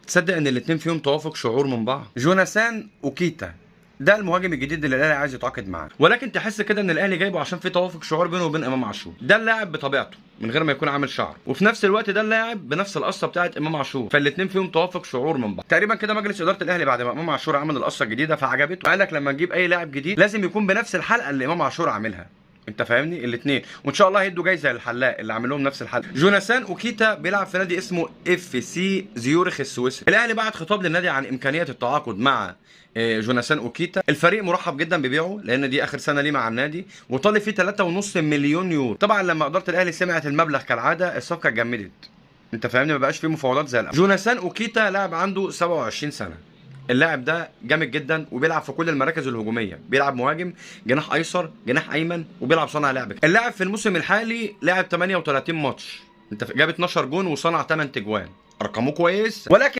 تصدق ان الاتنين فيهم توافق شعور من بعض. جوناثان اوكيتا ده المهاجم الجديد اللي الاهلي عايز يتعاقد معاه، ولكن تحس كده ان الاهلي جايبه عشان في توافق شعور بينه وبين امام عاشور. ده اللاعب بطبيعته من غير ما يكون عامل شعر، وفي نفس الوقت ده اللاعب بنفس القصه بتاعه امام عاشور، فالاثنين فيهم توافق شعور من بعض. تقريبا كده مجلس اداره الاهلي بعد ما امام عاشور عمل القصه الجديده فعجبته، قال لك لما نجيب اي لاعب جديد لازم يكون بنفس الحلقه اللي امام عاشور عاملها. انت فاهمني؟ الاثنين، وان شاء الله هيدوا جايزه للحلاق اللي عامل لهم نفس الحلقه. جوناثان اوكيتا بيلعب في نادي اسمه اف سي زيورخ السويسري. الاهلي بعت خطاب للنادي عن امكانيه التعاقد مع جوناثان اوكيتا. الفريق مرحب جدا ببيعه لان دي اخر سنه ليه مع النادي، وطالب فيه 3.5 مليون يورو. طبعا لما اداره الاهلي سمعت المبلغ كالعاده الصفقه اتجمدت. انت فاهمني؟ ما بقاش فيه مفاوضات زي الاول. جوناثان اوكيتا لاعب عنده 27 سنه. اللاعب ده جامد جدا وبيلعب في كل المراكز الهجوميه، بيلعب مهاجم، جناح ايسر، جناح ايمن، وبيلعب صانع لعب. اللاعب في الموسم الحالي لعب 38 ماتش، انت جاب 12 جون وصنع 8 تجوان، ارقامه كويس، ولكن